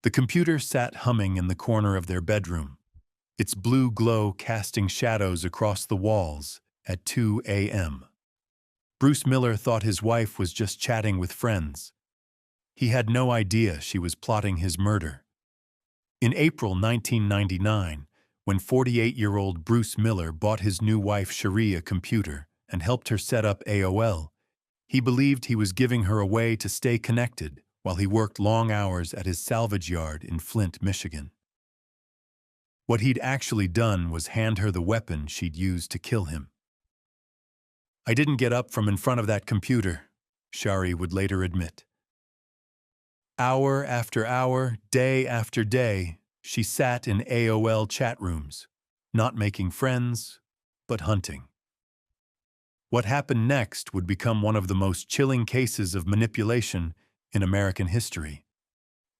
The computer sat humming in the corner of their bedroom, its blue glow casting shadows across the walls at 2 a.m. Bruce Miller thought his wife was just chatting with friends. He had no idea she was plotting his murder. In April 1999, when 48-year-old Bruce Miller bought his new wife Sharee a computer and helped her set up AOL, he believed he was giving her a way to stay connected while he worked long hours at his salvage yard in Flint, Michigan. What he'd actually done was hand her the weapon she'd used to kill him. "I didn't get up from in front of that computer," Sharee would later admit. Hour after hour, day after day, she sat in AOL chat rooms, not making friends, but hunting. What happened next would become one of the most chilling cases of manipulation in American history,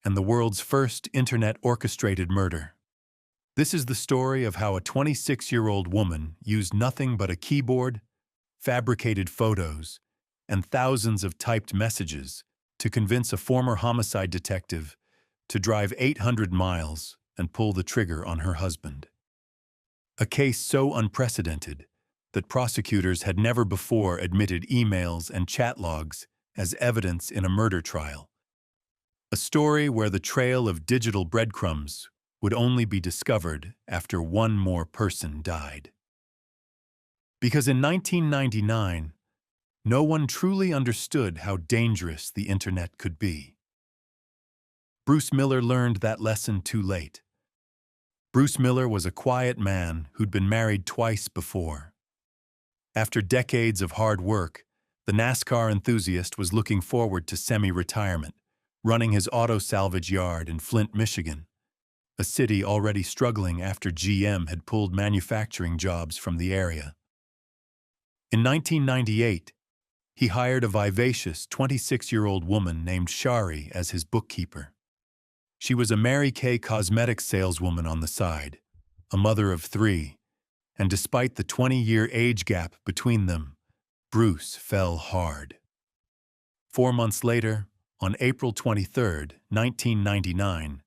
and the world's first internet orchestrated murder. This is the story of how a 26-year-old woman used nothing but a keyboard, fabricated photos, and thousands of typed messages to convince a former homicide detective to drive 800 miles and pull the trigger on her husband. A case so unprecedented that prosecutors had never before admitted emails and chat logs as evidence in a murder trial. A story where the trail of digital breadcrumbs would only be discovered after one more person died. Because in 1999, no one truly understood how dangerous the internet could be. Bruce Miller learned that lesson too late. Bruce Miller was a quiet man who'd been married twice before. After decades of hard work, the NASCAR enthusiast was looking forward to semi-retirement, running his auto salvage yard in Flint, Michigan, a city already struggling after GM had pulled manufacturing jobs from the area. In 1998, he hired a vivacious 26-year-old woman named Sharee as his bookkeeper. She was a Mary Kay cosmetics saleswoman on the side, a mother of 3, and despite the 20-year age gap between them, Bruce fell hard. 4 months later, on April 23, 1999,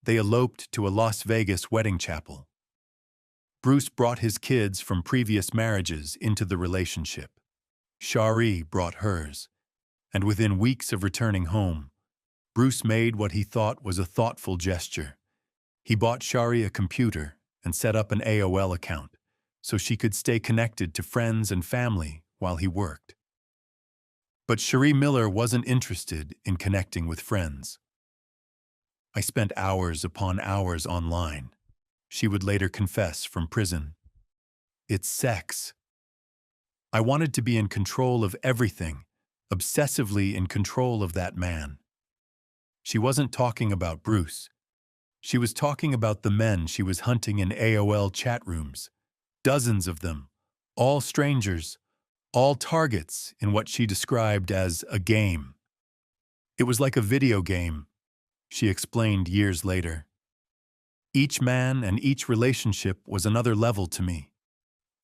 they eloped to a Las Vegas wedding chapel. Bruce brought his kids from previous marriages into the relationship. Sharee brought hers, and within weeks of returning home, Bruce made what he thought was a thoughtful gesture. He bought Sharee a computer and set up an AOL account so she could stay connected to friends and family while he worked. But Sharee Miller wasn't interested in connecting with friends. "I spent hours upon hours online," she would later confess from prison. "It's sex. I wanted to be in control of everything, obsessively in control of that man." She wasn't talking about Bruce. She was talking about the men she was hunting in AOL chat rooms, dozens of them, all strangers, all targets in what she described as a game. "It was like a video game," she explained years later. "Each man and each relationship was another level to me,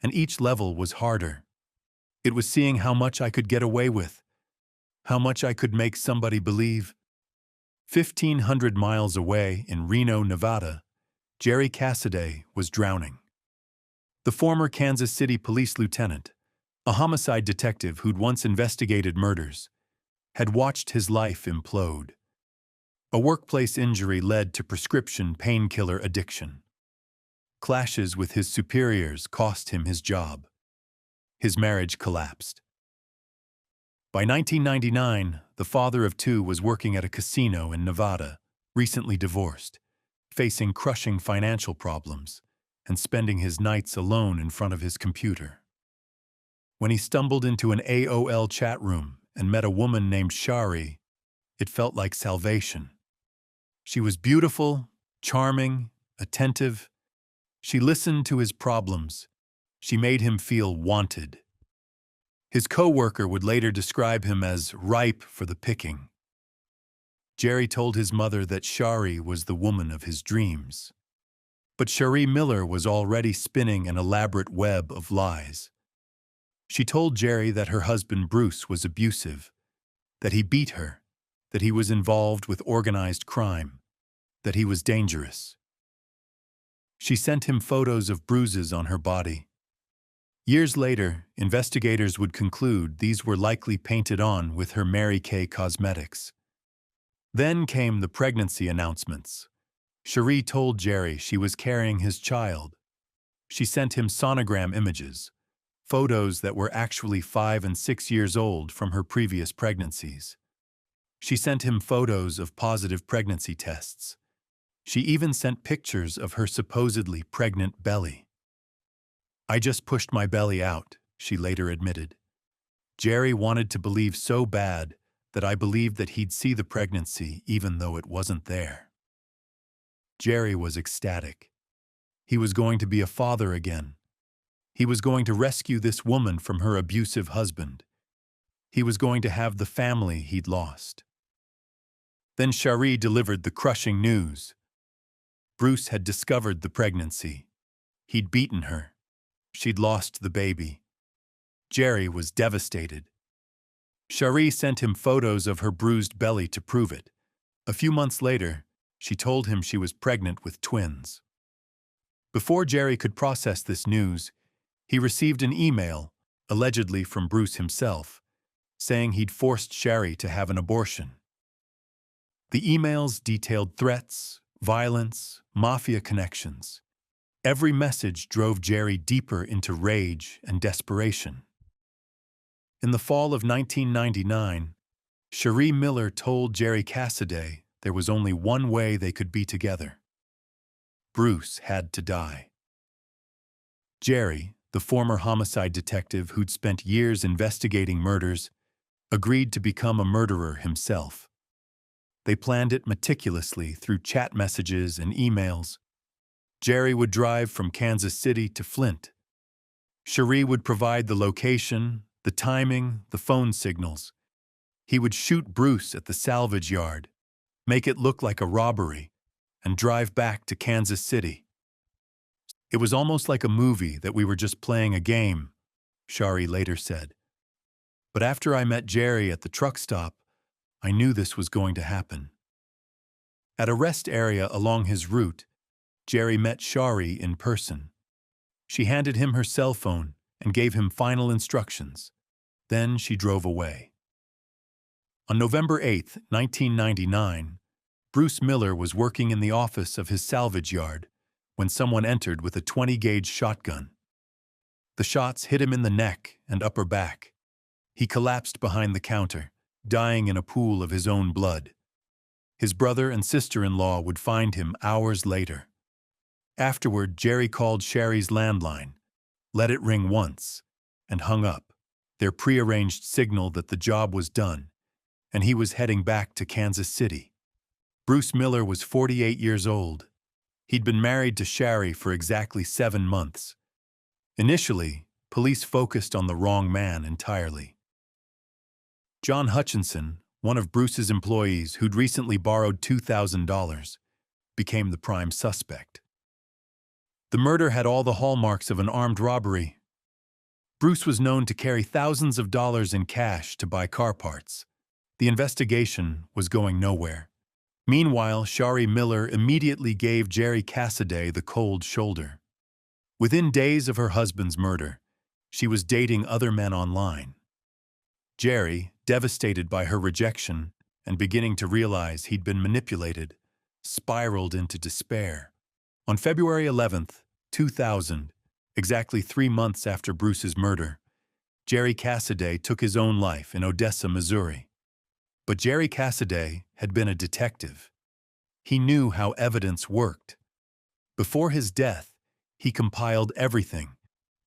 and each level was harder. It was seeing how much I could get away with, how much I could make somebody believe." 1,500 miles away in Reno, Nevada, Jerry Cassaday was drowning. The former Kansas City police lieutenant, a homicide detective who'd once investigated murders, had watched his life implode. A workplace injury led to prescription painkiller addiction. Clashes with his superiors cost him his job. His marriage collapsed. By 1999, the father of 2 was working at a casino in Nevada, recently divorced, facing crushing financial problems, and spending his nights alone in front of his computer. When he stumbled into an AOL chat room and met a woman named Sharee, it felt like salvation. She was beautiful, charming, attentive. She listened to his problems. She made him feel wanted. His co-worker would later describe him as ripe for the picking. Jerry told his mother that Sharee was the woman of his dreams. But Sharee Miller was already spinning an elaborate web of lies. She told Jerry that her husband Bruce was abusive, that he beat her, that he was involved with organized crime. that he was dangerous. She sent him photos of bruises on her body. Years later, investigators would conclude these were likely painted on with her Mary Kay cosmetics. Then came the pregnancy announcements. Sharee told Jerry she was carrying his child. She sent him sonogram images, photos that were actually 5 and 6 years old from her previous pregnancies. She sent him photos of positive pregnancy tests. She even sent pictures of her supposedly pregnant belly. "I just pushed my belly out," she later admitted. "Jerry wanted to believe so bad that I believed that he'd see the pregnancy even though it wasn't there." Jerry was ecstatic. He was going to be a father again. He was going to rescue this woman from her abusive husband. He was going to have the family he'd lost. Then Sharee delivered the crushing news. Bruce had discovered the pregnancy. He'd beaten her. She'd lost the baby. Jerry was devastated. Sharee sent him photos of her bruised belly to prove it. A few months later, she told him she was pregnant with twins. Before Jerry could process this news, he received an email, allegedly from Bruce himself, saying he'd forced Sharee to have an abortion. The emails detailed threats, violence, mafia connections. Every message drove Jerry deeper into rage and desperation. In the fall of 1999, Sharee Miller told Jerry Cassaday there was only one way they could be together. Bruce had to die. Jerry, the former homicide detective who'd spent years investigating murders, agreed to become a murderer himself. They planned it meticulously through chat messages and emails. Jerry would drive from Kansas City to Flint. Sharee would provide the location, the timing, the phone signals. He would shoot Bruce at the salvage yard, make it look like a robbery, and drive back to Kansas City. "It was almost like a movie that we were just playing a game," Sharee later said. "But after I met Jerry at the truck stop, I knew this was going to happen." At a rest area along his route, Jerry met Sharee in person. She handed him her cell phone and gave him final instructions. Then she drove away. On November 8, 1999, Bruce Miller was working in the office of his salvage yard when someone entered with a 20-gauge shotgun. The shots hit him in the neck and upper back. He collapsed behind the counter, dying in a pool of his own blood. His brother and sister-in-law would find him hours later. Afterward, Jerry called Sharee's landline, let it ring once, and hung up, their prearranged signal that the job was done, and he was heading back to Kansas City. Bruce Miller was 48 years old. He'd been married to Sharee for exactly 7 months. Initially, police focused on the wrong man entirely. John Hutchinson, one of Bruce's employees who'd recently borrowed $2,000, became the prime suspect. The murder had all the hallmarks of an armed robbery. Bruce was known to carry thousands of dollars in cash to buy car parts. The investigation was going nowhere. Meanwhile, Sharee Miller immediately gave Jerry Cassaday the cold shoulder. Within days of her husband's murder, she was dating other men online. Jerry, devastated by her rejection and beginning to realize he'd been manipulated, spiraled into despair. On February 11, 2000, exactly 3 months after Bruce's murder, Jerry Cassaday took his own life in Odessa, Missouri. But Jerry Cassaday had been a detective. He knew how evidence worked. Before his death, he compiled everything: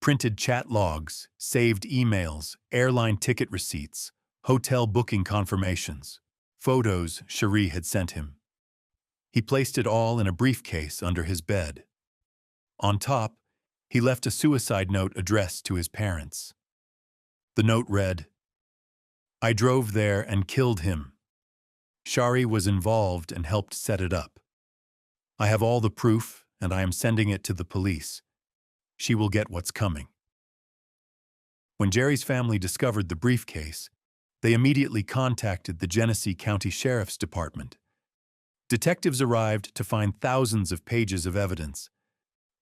printed chat logs, saved emails, airline ticket receipts, hotel booking confirmations, photos Sharee had sent him. He placed it all in a briefcase under his bed. On top, he left a suicide note addressed to his parents. The note read, "I drove there and killed him. Sharee was involved and helped set it up. I have all the proof, and I am sending it to the police. She will get what's coming." When Jerry's family discovered the briefcase, they immediately contacted the Genesee County Sheriff's Department. Detectives arrived to find thousands of pages of evidence,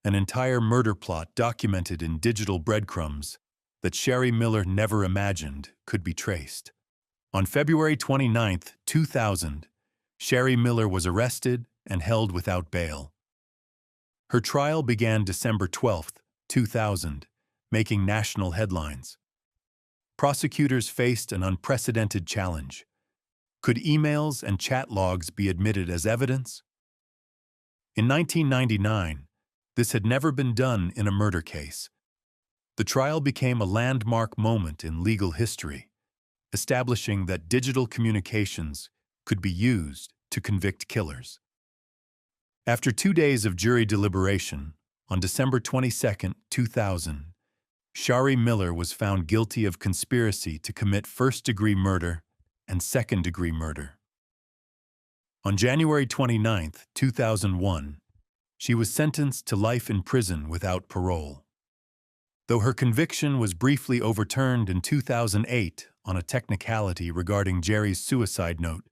an entire murder plot documented in digital breadcrumbs that Sharee Miller never imagined could be traced. On February 29, 2000, Sharee Miller was arrested and held without bail. Her trial began December 12, 2000, making national headlines. Prosecutors faced an unprecedented challenge. Could emails and chat logs be admitted as evidence? In 1999, this had never been done in a murder case. The trial became a landmark moment in legal history, establishing that digital communications could be used to convict killers. After 2 days of jury deliberation, on December 22, 2000, Sharee Miller was found guilty of conspiracy to commit first-degree murder and second-degree murder. On January 29, 2001, she was sentenced to life in prison without parole. Though her conviction was briefly overturned in 2008 on a technicality regarding Jerry's suicide note,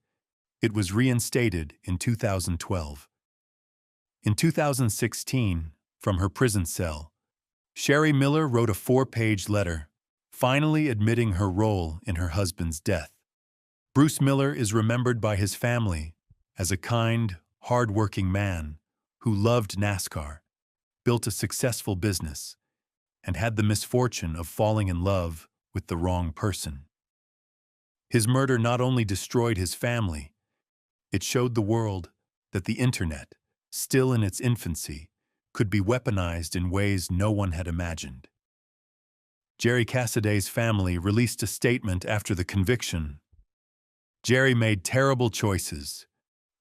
it was reinstated in 2012. In 2016, from her prison cell, Sharee Miller wrote a 4-page letter, finally admitting her role in her husband's death. Bruce Miller is remembered by his family as a kind, hard-working man who loved NASCAR, built a successful business, and had the misfortune of falling in love with the wrong person. His murder not only destroyed his family, it showed the world that the internet, still in its infancy, could be weaponized in ways no one had imagined. Jerry Cassaday's family released a statement after the conviction. Jerry made terrible choices,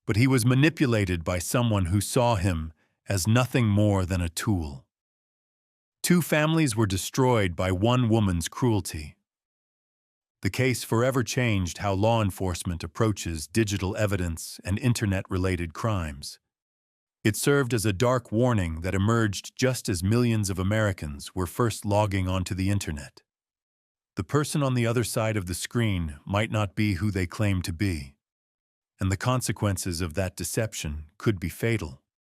but he was manipulated by someone who saw him as nothing more than a tool. 2 families were destroyed by one woman's cruelty. The case forever changed how law enforcement approaches digital evidence and internet-related crimes. It served as a dark warning that emerged just as millions of Americans were first logging onto the internet. The person on the other side of the screen might not be who they claim to be, and the consequences of that deception could be fatal.